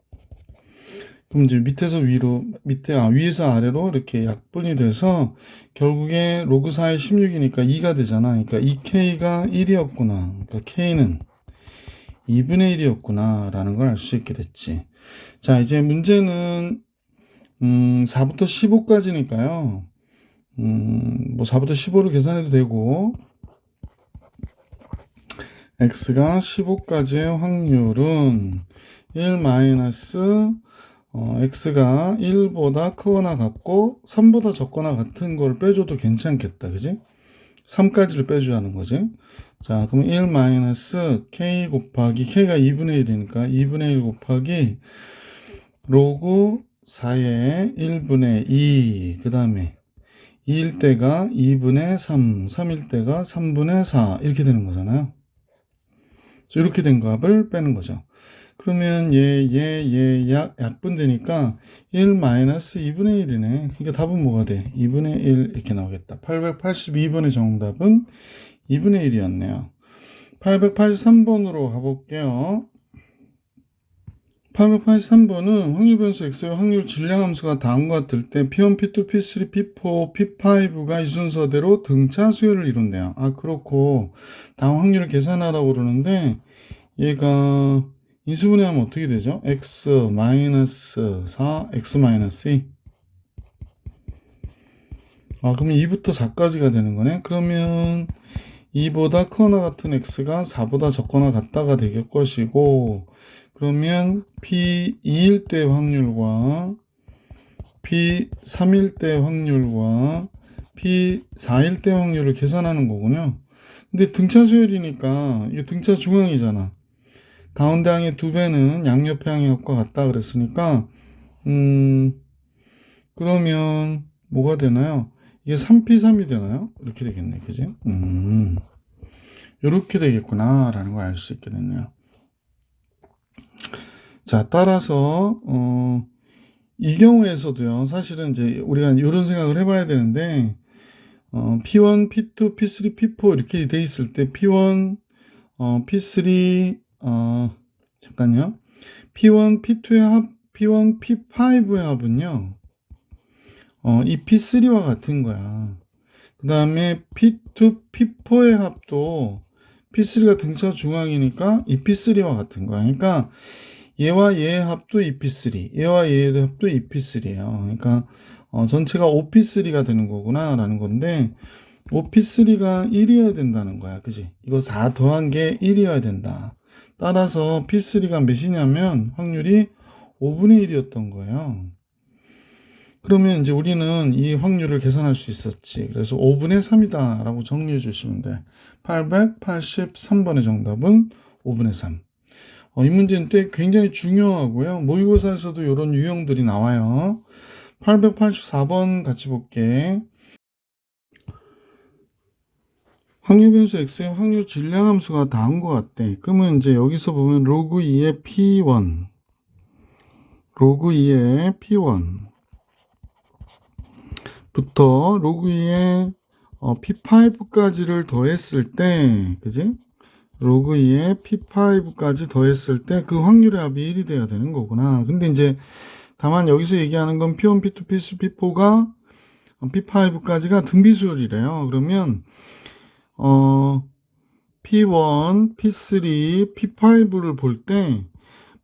그럼 이제 밑에서 위로 위에서 아래로 이렇게 약분이 돼서 결국에 로그 4의 16이니까 2가 되잖아. 그러니까 이 k가 1이었구나. 그러니까 k는 2분의 1이었구나 라는 걸 알 수 있게 됐지. 자, 이제 문제는 4부터 15까지니까요. 뭐 4부터 15를 계산해도 되고 x가 15까지의 확률은 1 마이너스 x가 1보다 크거나 같고 3보다 적거나 같은 걸 빼줘도 괜찮겠다. 그지? 3까지를 빼주자는 거지. 자, 그럼 1 마이너스 k 곱하기 k가 2분의 1이니까 2분의 1 곱하기 로그 4의 1분의 2 그 다음에 2일 때가 2분의 3, 3일 때가 3분의 4 이렇게 되는 거잖아요. 이렇게 된 값을 빼는 거죠. 그러면 약분되니까 1 마이너스 2분의 1이네. 그러니까 답은 뭐가 돼? 2분의 1 이렇게 나오겠다. 882번의 정답은 2분의 1이었네요. 883번으로 가볼게요. 883번은 확률 변수 x의 확률 질량 함수가 다음과 같을 때 P1, P2, P3, P4, P5가 이 순서대로 등차 수열을 이룬대요. 아, 그렇고 다음 확률을 계산하라고 그러는데 얘가 인수분해하면 어떻게 되죠? x 마이너스 4, x 마이너스 2. 아, 그러면 2부터 4까지가 되는 거네. 그러면 2보다 크거나 같은 x가 4보다 적거나 같다가 될 것이고, 그러면 P2일 때 확률과 P3일 때 확률과 P4일 때 확률을 계산하는 거군요. 근데 등차 수열이니까 이게 등차 중앙이잖아. 가운데 항의 2배는 양옆의 항의 합과 같다 그랬으니까 그러면 뭐가 되나요? 이게 3P3이 되나요? 이렇게 되겠네. 그지? 이렇게 되겠구나 라는 걸 알 수 있게 됐네요. 자, 따라서 이 경우에서도요. 사실은 이제 우리가 이런 생각을 해봐야 되는데 P1, P2, P3, P4 이렇게 돼 있을 때 P1, P3 잠깐요. P1, P2의 합, P1, P5의 합은요. 이 P3와 같은 거야. 그 다음에 P2, P4의 합도 P3가 등차 중앙이니까 이 P3와 같은 거야. 그러니까 얘와 얘의 합도 2P3, 얘와 얘의 합도 2P3예요. 그러니까 전체가 5P3가 되는 거구나 라는 건데 5P3가 1이어야 된다는 거야. 그지? 이거 4 더한 게 1이어야 된다. 따라서 P3가 몇이냐면 확률이 5분의 1이었던 거예요. 그러면 이제 우리는 이 확률을 계산할 수 있었지. 그래서 5분의 3이다 라고 정리해 주시면 돼. 883번의 정답은 5분의 3. 이 문제는 또 굉장히 중요하고요. 모의고사에서도 이런 유형들이 나와요. 884번 같이 볼게. 확률 변수 x의 확률 질량 함수가 다음과 같대. 그러면 이제 여기서 보면 로그 2의 P1 로그 2의 P1 부터 로그 2의 P5까지를 더했을 때, 그지? 로그 2의 P5까지 더했을 때 그 확률의 합이 1이 돼야 되는 거구나. 근데 이제 다만 여기서 얘기하는 건 P1, P2, P3, P4가 P5까지가 등비수열이래요. 그러면 P1, P3, P5를 볼 때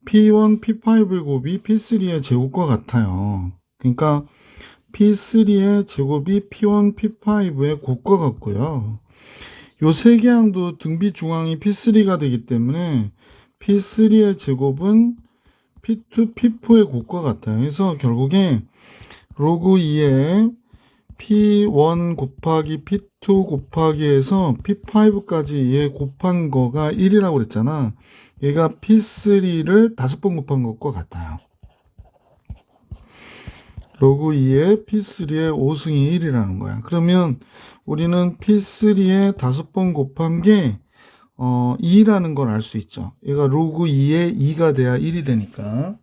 P1, P5의 곱이 P3의 제곱과 같아요. 그러니까 P3의 제곱이 P1, P5의 곱과 같고요. 요 세 개 항도 등비 중앙이 P3가 되기 때문에 P3의 제곱은 P2, P4의 곱과 같아요. 그래서 결국에 로그 2의 P1 곱하기 P2 곱하기 해서 P5까지 얘 곱한 거가 1이라고 그랬잖아. 얘가 P3를 5번 곱한 것과 같아요. 로그 2의 P3의 5승이 1이라는 거야. 그러면 우리는 P3의 5번 곱한 게 2라는 걸 알 수 있죠. 얘가 로그 2의 2가 돼야 1이 되니까.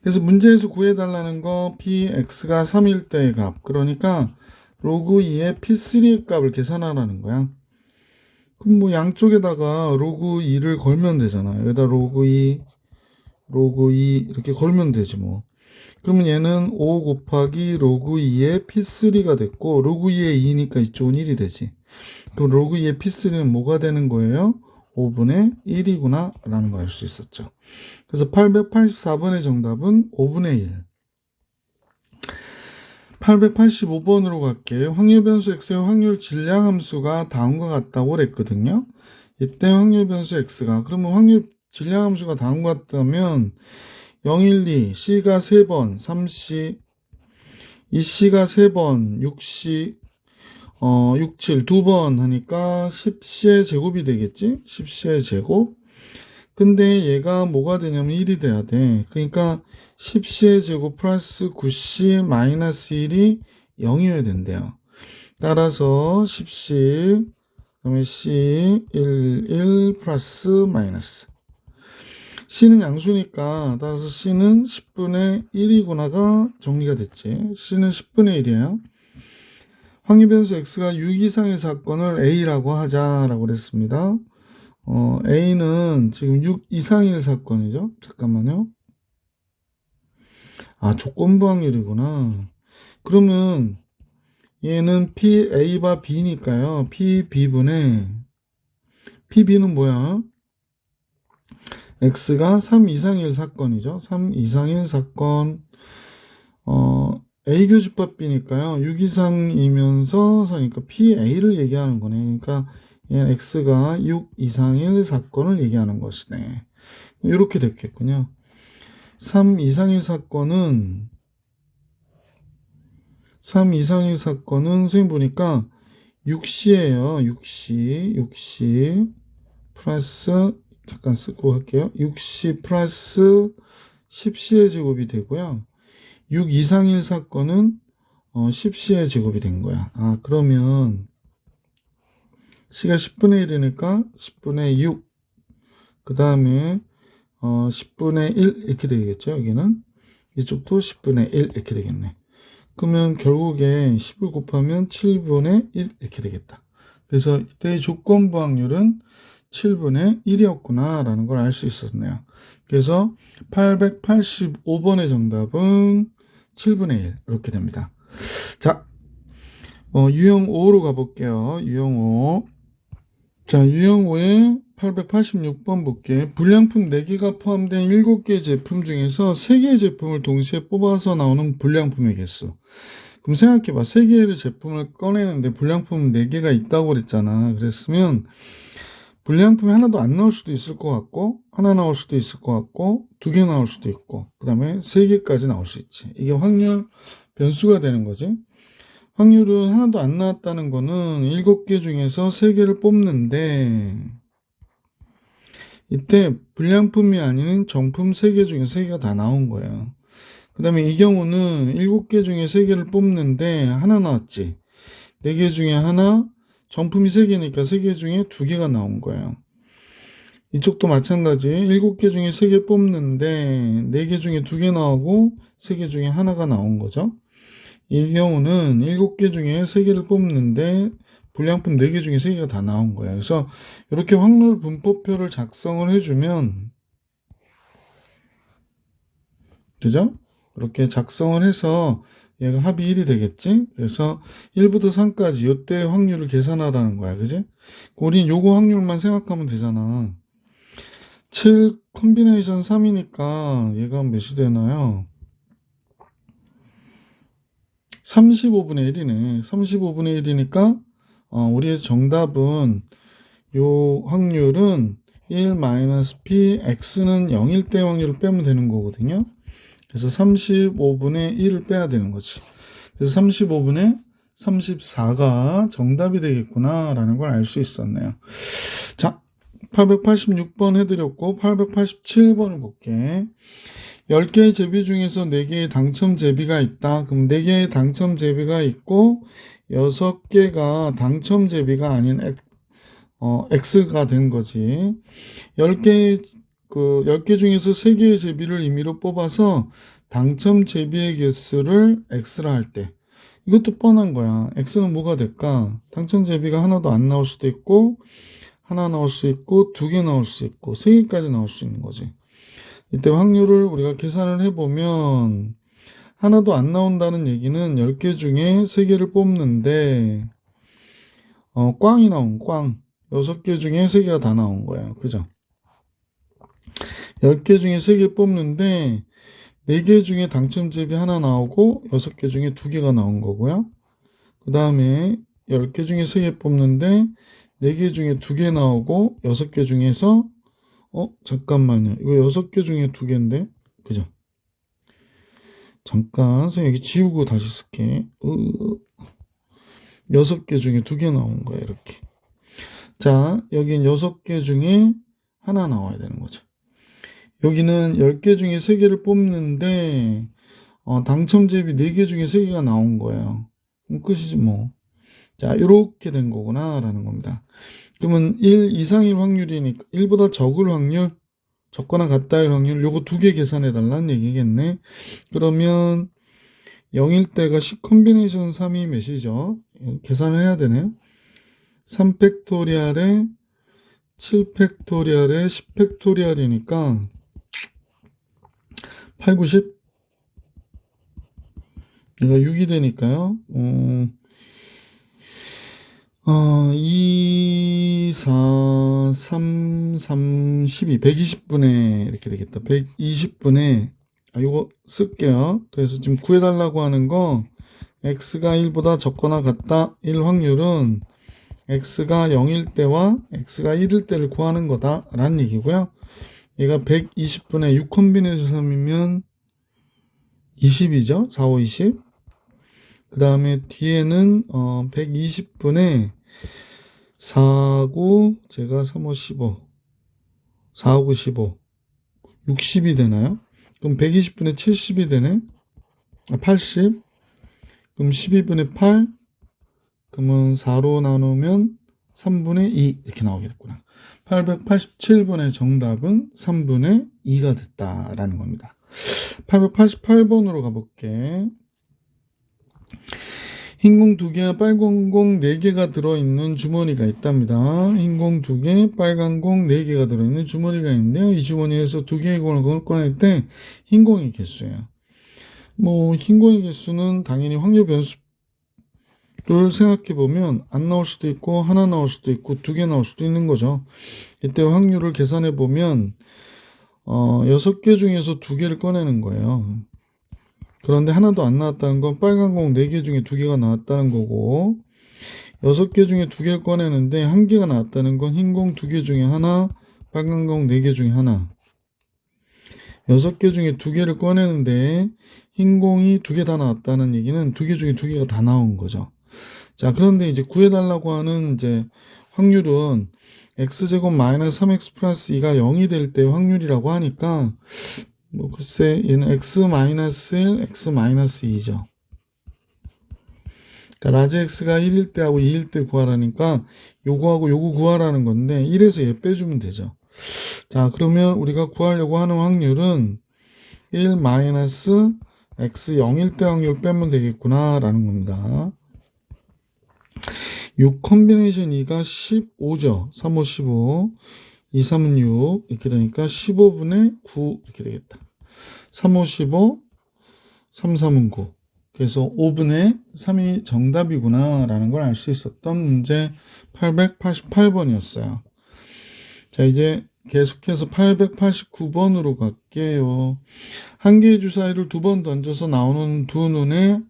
그래서 문제에서 구해달라는 거 Px가 3일 때의 값. 그러니까 로그 2의 P3의 값을 계산하라는 거야. 그럼 뭐 양쪽에다가 로그 2를 걸면 되잖아. 여기다 로그 2, 로그 2 이렇게 걸면 되지 뭐. 그러면 얘는 5 곱하기 로그 2의 P3가 됐고 로그 2의 2니까 이쪽은 1이 되지. 그럼 로그 2의 P3는 뭐가 되는 거예요? 5분의 1이구나 라는 거 알 수 있었죠. 그래서 884번의 정답은 5분의 1. 885번으로 갈게요. 확률 변수 x의 확률 질량 함수가 다음과 같다고 그랬거든요. 이때 확률 변수 x가 그러면 확률 질량 함수가 다음과 같다면 012, C가 3번, 3C, 2C가 3번, 6C, 67 2번 하니까 10C의 제곱이 되겠지? 10C의 제곱. 근데 얘가 뭐가 되냐면 1이 돼야 돼. 그러니까 10C의 제곱 플러스 9C 마이너스 1이 0이어야 된대요. 따라서 10C, 그 다음에 C, 1 플러스 마이너스. C는 양수니까 따라서 C는 10분의 1이구나가 정리가 됐지. C는 10분의 1이에요. 확률변수 X가 6 이상의 사건을 A라고 하자라고 그랬습니다. A는 지금 6 이상의 사건이죠. 잠깐만요. 아, 조건부 확률이구나. 그러면 얘는 PA바 B니까요. PB분의 PB는 뭐야? X가 3 이상일 사건이죠. 3 이상일 사건. A 교집합 B니까요. 6 이상이면서 그러니까 PA를 얘기하는 거네. 그러니까 얘는 X가 6 이상일 사건을 얘기하는 것이네. 이렇게 됐겠군요. 3 이상일 사건은 선생님 보니까 6C예요. 6C 플러스 잠깐 쓰고 할게요. 6C 플러스 10C의 제곱이 되고요. 6 이상일 사건은 10C의 제곱이 된 거야. 아, 그러면 C가 10분의 1이니까 10분의 6. 그 다음에 10분의 1 이렇게 되겠죠. 여기는 이쪽도 10분의 1 이렇게 되겠네. 그러면 결국에 10을 곱하면 7분의 1 이렇게 되겠다. 그래서 이때의 조건부 확률은 7분의 1이었구나 라는 걸 알 수 있었네요. 그래서 885번의 정답은 7분의 1 이렇게 됩니다. 자, 유형 5로 가볼게요. 유형 5. 자, 유형 5에 886번 볼게. 불량품 4개가 포함된 7개 제품 중에서 3개의 제품을 동시에 뽑아서 나오는 불량품의 개수. 그럼 생각해봐. 3개의 제품을 꺼내는데 불량품 4개가 있다고 그랬잖아. 그랬으면 불량품이 하나도 안 나올 수도 있을 것 같고, 하나 나올 수도 있을 것 같고, 2개 나올 수도 있고, 그 다음에 3개까지 나올 수 있지. 이게 확률 변수가 되는 거지. 확률은 하나도 안 나왔다는 거는 7개 중에서 3개를 뽑는데, 이때 불량품이 아닌 정품 3개 중에 3개가 다 나온 거예요. 그 다음에 이 경우는 7개 중에 3개를 뽑는데 하나 나왔지. 4개 중에 하나, 정품이 3개니까 3개 중에 2개가 나온 거예요. 이쪽도 마찬가지 7개 중에 3개 뽑는데 4개 중에 2개 나오고 3개 중에 하나가 나온 거죠. 이 경우는 7개 중에 3개를 뽑는데 불량품 4개 중에 3개가 다 나온 거예요. 그래서 이렇게 확률 분포표를 작성을 해주면, 그죠? 이렇게 작성을 해서 얘가 합이 1이 되겠지? 그래서 1부터 3까지 이때 확률을 계산하라는 거야. 그지? 우린 요거 확률만 생각하면 되잖아. 7 콤비네이션 3이니까 얘가 몇이 되나요? 35분의 1이네. 35분의 1이니까 우리의 정답은 요 확률은 1-p x는 0일 때 확률을 빼면 되는 거거든요. 그래서 35분의 1을 빼야 되는 거지. 그래서 35분의 34가 정답이 되겠구나 라는 걸 알 수 있었네요. 자, 886번 해드렸고 887번을 볼게. 10개의 제비 중에서 4개의 당첨 제비가 있다. 그럼 4개의 당첨 제비가 있고 6개가 당첨 제비가 아닌 X가 된 거지. 10개 중에서 3개의 제비를 임의로 뽑아서 당첨 제비의 개수를 X라 할 때, 이것도 뻔한 거야. X는 뭐가 될까? 당첨 제비가 하나도 안 나올 수도 있고, 하나 나올 수 있고, 2개 나올 수 있고, 3개까지 나올 수 있는 거지. 이때 확률을 우리가 계산을 해보면, 하나도 안 나온다는 얘기는 10개 중에 3개를 뽑는데, 꽝이 나온 꽝. 6개 중에 3개가 다 나온 거예요. 그죠? 10개 중에 3개 뽑는데 4개 중에 당첨 제비 하나 나오고 6개 중에 2개가 나온 거고요. 그 다음에 10개 중에 3개 뽑는데 4개 중에 2개 나오고 6개 중에서 잠깐만요. 이거 6개 중에 2개인데? 그죠? 잠깐 선생님 여기 지우고 다시 쓸게. 6개 중에 2개 나온 거예요. 이렇게. 자, 여긴 6개 중에 하나 나와야 되는 거죠. 여기는 10개 중에 3개를 뽑는데 당첨 제비 4개 중에 3개가 나온 거예요. 끝이지 뭐. 자, 이렇게 된 거구나 라는 겁니다. 그러면 1 이상일 확률이니까 1보다 적을 확률, 적거나 같다일 확률, 요거 2개 계산해 달라는 얘기겠네. 그러면 0일 때가 10 콤비네이션 3이 몇이죠? 계산을 해야 되네요. 3 팩토리얼에 7 팩토리얼에 10 팩토리얼이니까 8, 90? 얘가 6이 되니까요. 2, 4, 3, 3, 12, 120분의 이렇게 되겠다. 120분의 요거 쓸게요. 그래서 지금 구해달라고 하는 거 x가 1보다 적거나 같다 1 확률은 x가 0일 때와 x가 1일 때를 구하는 거다 라는 얘기고요. 얘가 120분의 6 콤비네이션 3이면 20이죠. 4, 5, 20. 그 다음에 뒤에는 120분의 4, 9, 제가 3, 5, 15. 4, 5, 15. 60이 되나요? 그럼 120분의 70이 되네. 80. 그럼 12분의 8. 그러면 4로 나누면 3분의 2 이렇게 나오겠구나. 887번의 정답은 3분의 2가 됐다라는 겁니다. 888번으로 가볼게. 흰공 2개와 빨간 공 4개가 들어있는 주머니가 있답니다. 흰공 2개, 빨간 공 4개가 들어있는 주머니가 있는데요. 이 주머니에서 2개의 공을 꺼낼 때 흰공의 개수예요. 흰공의 개수는 당연히 확률 변수를 생각해 보면 안 나올 수도 있고 하나 나올 수도 있고 2개 나올 수도 있는 거죠. 이때 확률을 계산해 보면 6개 중에서 2개를 꺼내는 거예요. 그런데 하나도 안 나왔다는 건 빨간 공 4개 중에 2개가 나왔다는 거고 6개 중에 2개를 꺼내는데 1개가 나왔다는 건 흰 공 2개 중에 하나, 빨간 공 4개 중에 하나. 6개 중에 2개를 꺼내는데 흰 공이 2개 다 나왔다는 얘기는 2개 중에 2개가 다 나온 거죠. 자, 그런데 이제 구해달라고 하는 이제 확률은 x제곱 마이너스 3x 플러스 2가 0이 될 때 확률이라고 하니까 글쎄 얘는 x 마이너스 1, x 마이너스 2죠. 그러니까 라지 x가 1일 때하고 2일 때 구하라니까 요거하고 요거 구하라는 건데 1에서 얘 빼주면 되죠. 자, 그러면 우리가 구하려고 하는 확률은 1 마이너스 x 0일 때 확률 빼면 되겠구나 라는 겁니다. 6 컨비네이션 2가 15죠. 3, 5, 15. 2, 3은 6 이렇게 되니까 15분의 9 이렇게 되겠다. 3, 5, 15. 3, 3은 9. 그래서 5분의 3이 정답이구나 라는 걸 알 수 있었던 문제 888번이었어요. 자, 이제 계속해서 889번으로 갈게요. 한 개의 주사위를 두 번 던져서 나오는 두 눈의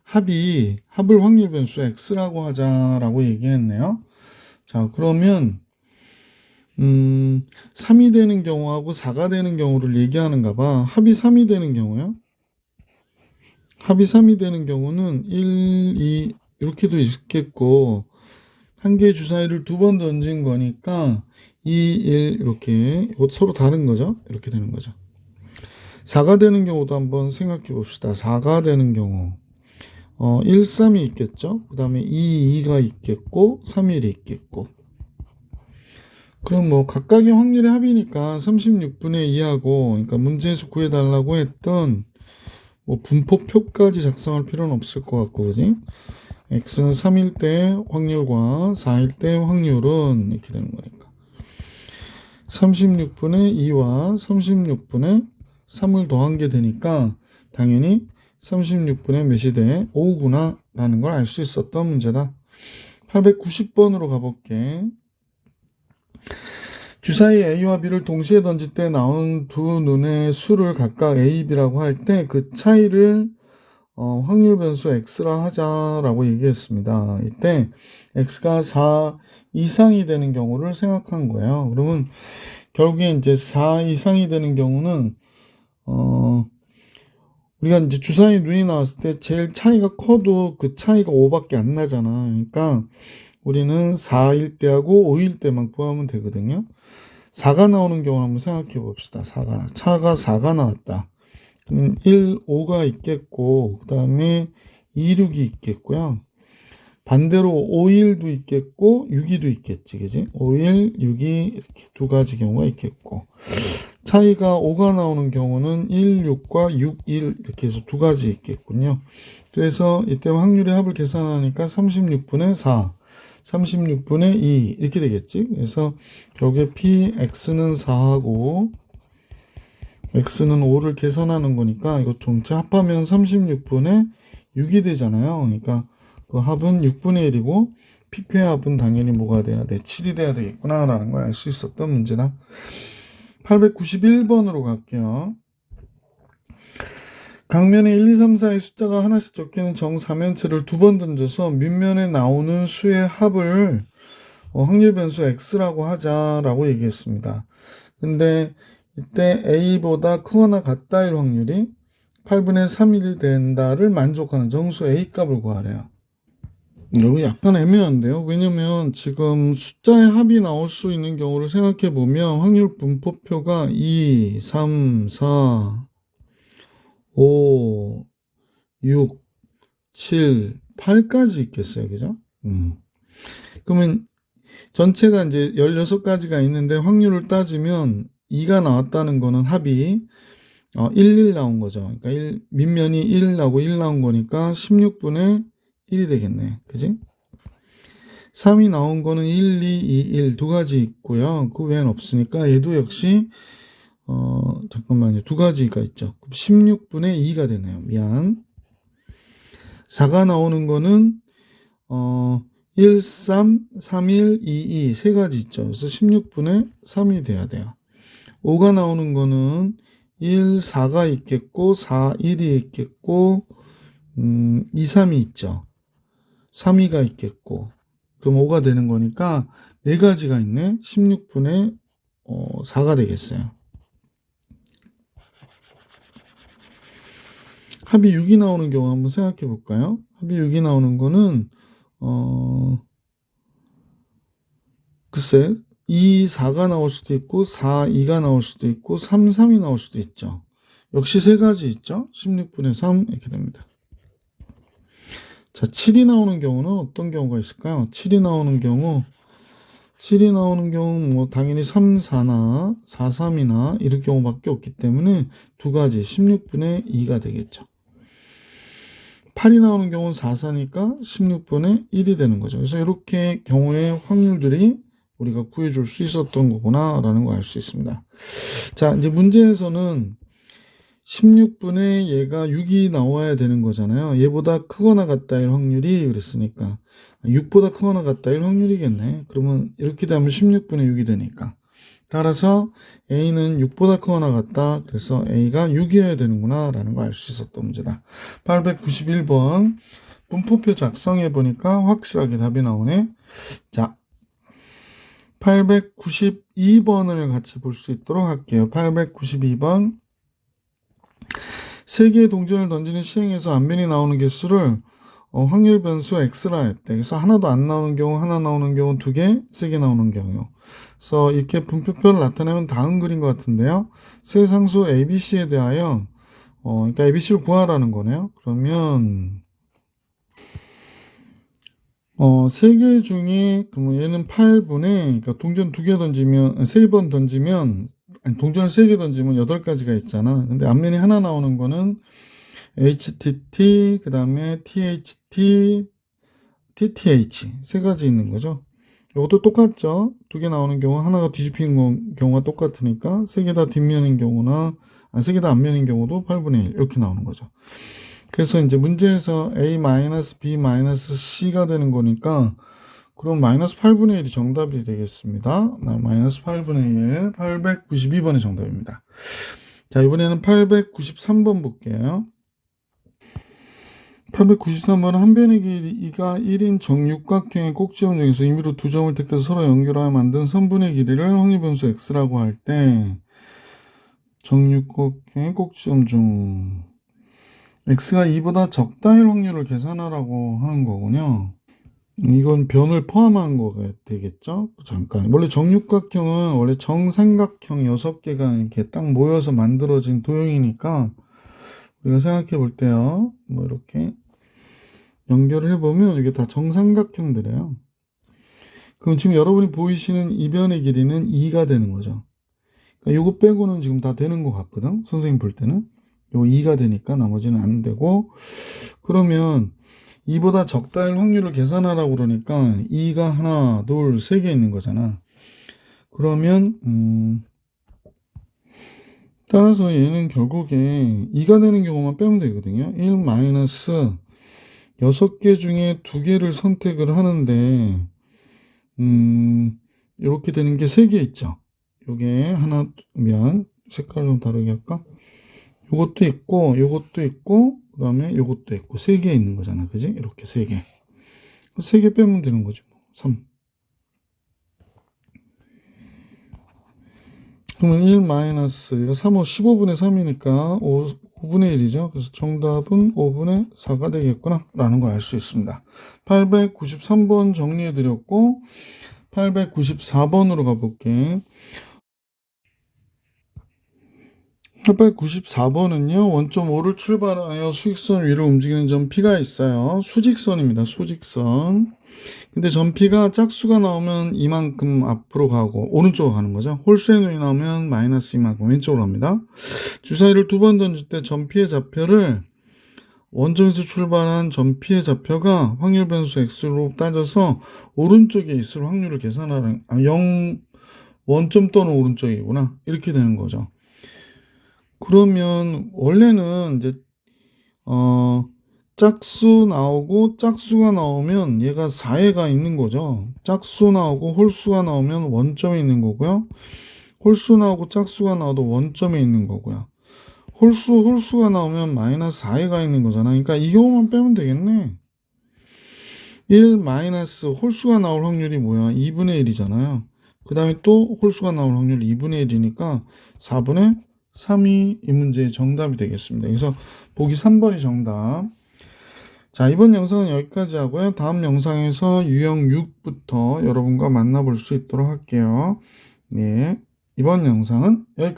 합을 확률 변수 x라고 하자라고 얘기했네요. 자, 그러면 3이 되는 경우하고 4가 되는 경우를 얘기하는가 봐. 합이 3이 되는 경우요. 합이 3이 되는 경우는 1, 2 이렇게도 있겠고 한 개의 주사위를 두 번 던진 거니까 2, 1 이렇게 서로 다른 거죠. 이렇게 되는 거죠. 4가 되는 경우도 한번 생각해 봅시다. 4가 되는 경우 1, 3이 있겠죠. 그 다음에 2, 2가 있겠고 3, 1이 있겠고 그럼 뭐 각각의 확률의 합이니까 36분의 2하고 그러니까 문제에서 구해달라고 했던 뭐 분포표까지 작성할 필요는 없을 것 같고 그지? x는 3일 때 확률과 4일 때 확률은 이렇게 되는 거니까 36분의 2와 36분의 3을 더한 게 되니까 당연히 36분의 몇이 돼? 5구나 라는 걸 알 수 있었던 문제다. 890번으로 가볼게. 주사위 A와 B를 동시에 던질 때 나오는 두 눈의 수를 각각 A, B라고 할 때 그 차이를 확률 변수 X라 하자라고 얘기했습니다. 이때 X가 4 이상이 되는 경우를 생각한 거예요. 그러면 결국에 이제 4 이상이 되는 경우는 우리가 이제 주사위 눈이 나왔을 때 제일 차이가 커도 그 차이가 5밖에 안 나잖아. 그러니까 우리는 4일 때하고 5일 때만 구하면 되거든요. 4가 나오는 경우 한번 생각해 봅시다. 차가 4가 나왔다. 그럼 1, 5가 있겠고 그 다음에 2, 6이 있겠고요. 반대로 5, 1도 있겠고 6, 2도 있겠지. 그지? 5, 1, 6, 2 이렇게 두 가지 경우가 있겠고 차이가 5가 나오는 경우는 1, 6과 6, 1 이렇게 해서 두 가지 있겠군요. 그래서 이때 확률의 합을 계산하니까 36분의 4 36분의 2 이렇게 되겠지. 그래서 결국에 px는 4하고 x는 5를 계산하는 거니까 이거 전체 합하면 36분의 6이 되잖아요. 그러니까 그 합은 6분의 1이고 pq의 합은 당연히 뭐가 돼야 돼? 7이 돼야 되겠구나 라는 걸 알 수 있었던 문제다. 891번으로 갈게요. 각면에 1, 2, 3, 4의 숫자가 하나씩 적혀있는 정사면체를 두 번 던져서 밑면에 나오는 수의 합을 확률 변수 x라고 하자라고 얘기했습니다. 근데 이때 a보다 크거나 같다일 확률이 8분의 3일이 된다를 만족하는 정수 a 값을 구하래요. 여기 약간 애매한데요. 왜냐면 지금 숫자의 합이 나올 수 있는 경우를 생각해 보면 확률 분포표가 2, 3, 4, 5, 6, 7, 8까지 있겠어요. 그죠? 그러면 전체가 이제 16가지가 있는데 확률을 따지면 2가 나왔다는 거는 합이 1, 1 나온 거죠. 그러니까 밑면이 1 나오고 1 나온 거니까 16분의 1이 되겠네. 그지? 3이 나온 거는 1, 2, 2, 1 두 가지 있고요. 그 외엔 없으니까 얘도 역시 잠깐만요. 두 가지가 있죠. 16분의 2가 되네요. 미안. 4가 나오는 거는 1, 3, 3, 1, 2, 2 세 가지 있죠. 그래서 16분의 3이 돼야 돼요. 5가 나오는 거는 1, 4가 있겠고 4, 1이 있겠고 2, 3이 있죠. 3, 2가 있겠고 그럼 5가 되는 거니까 네 가지가 있네. 16분의 4가 되겠어요. 합이 6이 나오는 경우 한번 생각해 볼까요? 합이 6이 나오는 거는 글쎄 2, 4가 나올 수도 있고 4, 2가 나올 수도 있고 3, 3이 나올 수도 있죠. 역시 세 가지 있죠. 16분의 3 이렇게 됩니다. 자, 7이 나오는 경우는 어떤 경우가 있을까요? 7이 나오는 경우 7이 나오는 경우 뭐 당연히 3, 4나 4, 3이나 이럴 경우밖에 없기 때문에 두 가지 16분의 2가 되겠죠. 8이 나오는 경우는 4, 4니까 16분의 1이 되는 거죠. 그래서 이렇게 경우의 확률들이 우리가 구해줄 수 있었던 거구나 라는 걸 알 수 있습니다. 자, 이제 문제에서는 16분의 얘가 6이 나와야 되는 거잖아요. 얘보다 크거나 같다일 확률이 그랬으니까 6보다 크거나 같다일 확률이겠네. 그러면 이렇게 되면 16분의 6이 되니까. 따라서 A는 6보다 크거나 같다. 그래서 A가 6이어야 되는구나 라는 걸 알 수 있었던 문제다. 891번 분포표 작성해 보니까 확실하게 답이 나오네. 자, 892번을 같이 볼 수 있도록 할게요. 892번 세 개의 동전을 던지는 시행에서 안면이 나오는 개수를 확률 변수 x라 했대. 그래서 하나도 안 나오는 경우, 하나 나오는 경우, 두 개, 세 개 나오는 경우. 그래서 이렇게 분포표를 나타내면 다음 그린 것 같은데요. 세 상수 ABC에 대하여 그러니까 ABC를 구하라는 거네요. 그러면 세 개 중에 그러면 얘는 8분의 그러니까 동전 두 개 던지면 세 번 던지면 아니, 동전을 세 개 던지면 8가지가 있잖아. 근데 앞면이 하나 나오는 거는 HTT, 그 다음에 THT, TTH 세 가지 있는 거죠. 이것도 똑같죠. 두 개 나오는 경우 하나가 뒤집힌 경우가 똑같으니까 세 개 다 뒷면인 경우나 세 개 다 앞면인 경우도 8분의 1 이렇게 나오는 거죠. 그래서 이제 문제에서 A-B-C가 되는 거니까 그럼 마이너스 8분의 1이 정답이 되겠습니다. 마이너스 8분의 1, 892번이 정답입니다. 자, 이번에는 893번 볼게요. 893번은 한 변의 길이가 1인 정육각형의 꼭지점 중에서 임의로 두 점을 택해서 서로 연결하여 만든 선분의 길이를 확률변수 x라고 할 때 정육각형의 꼭지점 중 x가 2보다 적다일 확률을 계산하라고 하는 거군요. 이건 변을 포함한 거가 되겠죠? 잠깐. 원래 정육각형은 원래 정삼각형 6개가 이렇게 딱 모여서 만들어진 도형이니까 우리가 생각해 볼 때요. 뭐 이렇게 연결을 해보면 이게 다 정삼각형들이에요. 그럼 지금 여러분이 보이시는 이 변의 길이는 2가 되는 거죠. 그러니까 요거 빼고는 지금 다 되는 것 같거든. 선생님 볼 때는. 요거 2가 되니까 나머지는 안 되고 그러면 2보다 적다일 확률을 계산하라고 그러니까 2가 하나, 둘, 세 개 있는 거잖아. 그러면 따라서 얘는 결국에 2가 되는 경우만 빼면 되거든요. 1 마이너스 6개 중에 2개를 선택을 하는데 이렇게 되는 게 3개 있죠. 요게 하나면 색깔 좀 다르게 할까? 요것도 있고 요것도 있고 그 다음에 요것도 있고 3개 있는 거잖아. 그지? 이렇게 3개 3개 빼면 되는 거지. 3 그러면 1 마이너스 이거 3, 5, 15분의 3이니까 5분의 1이죠. 그래서 정답은 5분의 4가 되겠구나 라는 걸 알 수 있습니다. 893번 정리해 드렸고 894번으로 가볼게. 894번은요. 원점 5를 출발하여 수직선 위를 움직이는 점 P가 있어요. 수직선입니다. 수직선. 근데 점 P가 짝수가 나오면 이만큼 앞으로 가고 오른쪽으로 가는 거죠. 홀수의 눈이 나오면 마이너스 이만큼 왼쪽으로 갑니다. 주사위를 두 번 던질 때 점 P의 좌표를 원점에서 출발한 점 P의 좌표가 확률 변수 x로 따져서 오른쪽에 있을 확률을 계산하는 0 원점 또는 오른쪽이구나 이렇게 되는 거죠. 그러면 원래는 이제 짝수 나오고 짝수가 나오면 얘가 4회가 있는 거죠. 짝수 나오고 홀수가 나오면 원점에 있는 거고요. 홀수 나오고 짝수가 나와도 원점에 있는 거고요. 홀수가 나오면 마이너스 4회가 있는 거잖아. 그러니까 이 경우만 빼면 되겠네. 1 마이너스 홀수가 나올 확률이 뭐야? 2분의 1이잖아요. 그 다음에 또 홀수가 나올 확률이 2분의 1이니까 4분의 3이 이 문제의 정답이 되겠습니다. 그래서 보기 3번이 정답. 자, 이번 영상은 여기까지 하고요. 다음 영상에서 유형 6부터 여러분과 만나볼 수 있도록 할게요. 네, 이번 영상은 여기까지.